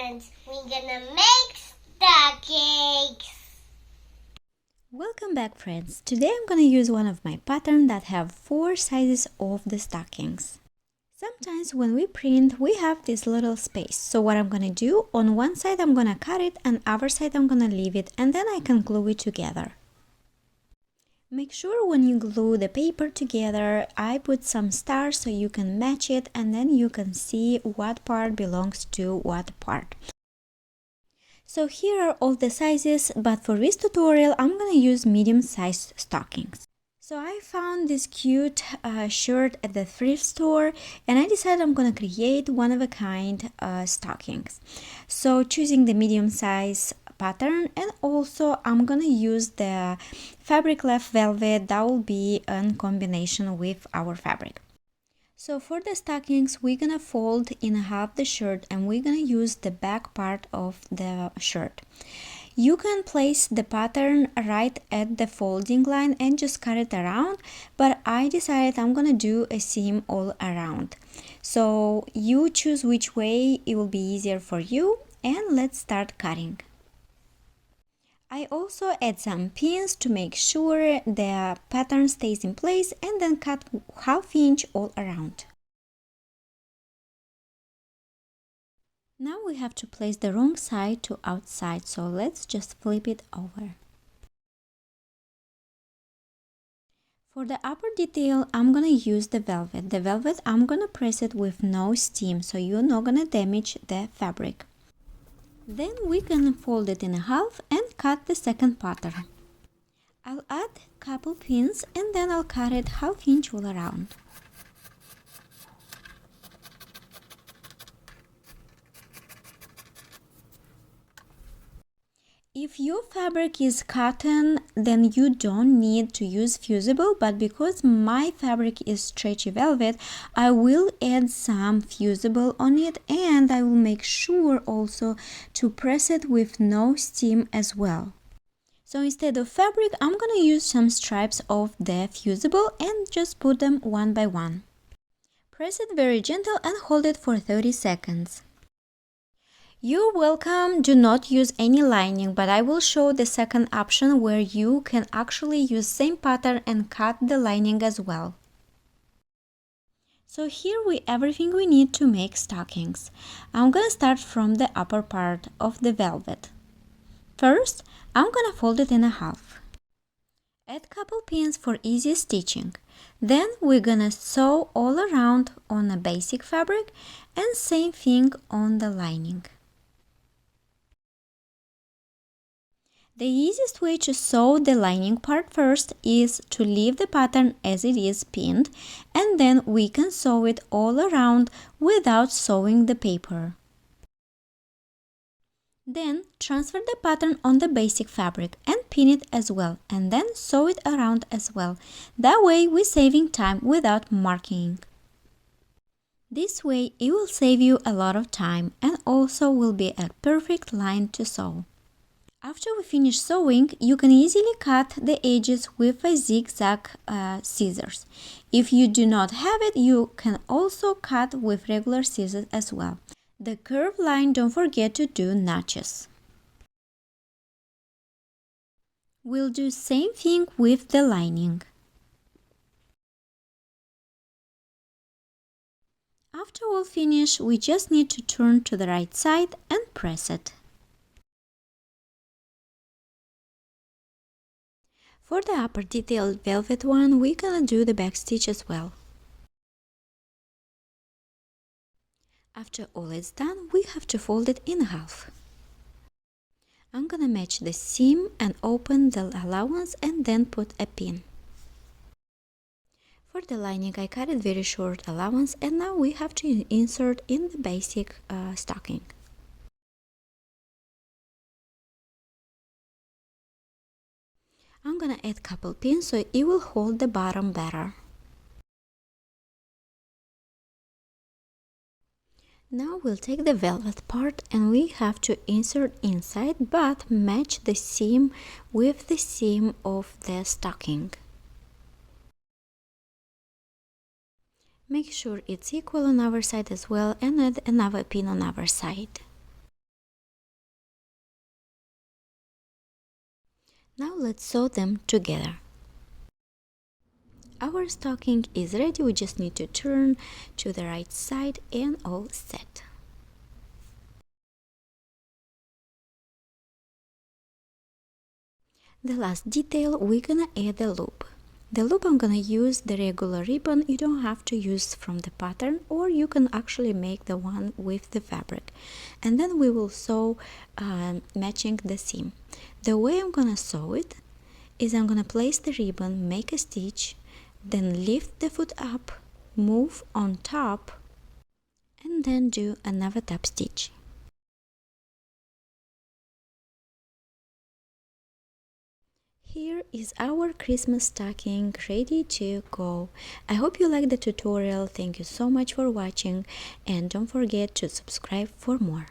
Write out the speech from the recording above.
friends, we're gonna make stockings. Welcome back, friends. Today I'm gonna use one of my patterns that have 4 sizes of the stockings. Sometimes when we print, we have this little space. So what I'm gonna do, on one side I'm gonna cut it and other side I'm gonna leave it, and then I can glue it together. Make sure when you glue the paper together, I put some stars so you can match it and then you can see what part belongs to what part. So here are all the sizes, but for this tutorial I'm gonna use medium-sized stockings. So I found this cute shirt at the thrift store and I decided I'm gonna create one-of-a-kind stockings. So choosing the medium size pattern, and also I'm gonna use the fabric left velvet that will be in combination with our fabric. So for the stockings, we're gonna fold in half the shirt and we're gonna use the back part of the shirt. You can place the pattern right at the folding line and just cut it around, but I decided I'm gonna do a seam all around. So you choose which way it will be easier for you, and let's start cutting. I also add some pins to make sure the pattern stays in place, and then cut ½ inch all around. Now we have to place the wrong side to outside, so let's just flip it over. For the upper detail, I'm gonna use the velvet. The velvet, I'm gonna press it with no steam, so you're not gonna damage the fabric. Then we can fold it in half and cut the second pattern. I'll add a couple pins and then I'll cut it ½ inch all around. If your fabric is cotton, then you don't need to use fusible, but because my fabric is stretchy velvet, I will add some fusible on it, and I will make sure also to press it with no steam as well. So instead of fabric, I'm gonna use some stripes of the fusible and just put them one by one. Press it very gentle and hold it for 30 seconds. You're welcome, do not use any lining, but I will show the second option where you can actually use same pattern and cut the lining as well. So here everything we need to make stockings. I'm gonna start from the upper part of the velvet. First, I'm gonna fold it in half. Add couple pins for easy stitching. Then we're gonna sew all around on a basic fabric, and same thing on the lining. The easiest way to sew the lining part first is to leave the pattern as it is pinned, and then we can sew it all around without sewing the paper. Then transfer the pattern on the basic fabric and pin it as well, and then sew it around as well. That way we're saving time without marking. This way it will save you a lot of time and also will be a perfect line to sew. After we finish sewing, you can easily cut the edges with a zigzag scissors. If you do not have it, you can also cut with regular scissors as well. The curved line, don't forget to do notches. We'll do same thing with the lining. After all finish, we just need to turn to the right side and press it. For the upper detailed velvet one, we're gonna do the back stitch as well. After all is done, we have to fold it in half. I'm gonna match the seam and open the allowance and then put a pin. For the lining, I cut it very short allowance, and now we have to insert in the basic stocking. I'm gonna add couple pins so it will hold the bottom better. Now we'll take the velvet part and we have to insert inside, but match the seam with the seam of the stocking. Make sure it's equal on our side as well, and add another pin on our side. Now let's sew them together. Our stocking is ready, we just need to turn to the right side and all set. The last detail, we're gonna add the loop. The loop I'm gonna use the regular ribbon, you don't have to use from the pattern, or you can actually make the one with the fabric. And then we will sew matching the seam. The way I'm gonna sew it is I'm gonna place the ribbon, make a stitch, then lift the foot up, move on top, and then do another top stitch. Here is our Christmas stocking ready to go. I hope you liked the tutorial. Thank you so much for watching, and don't forget to subscribe for more.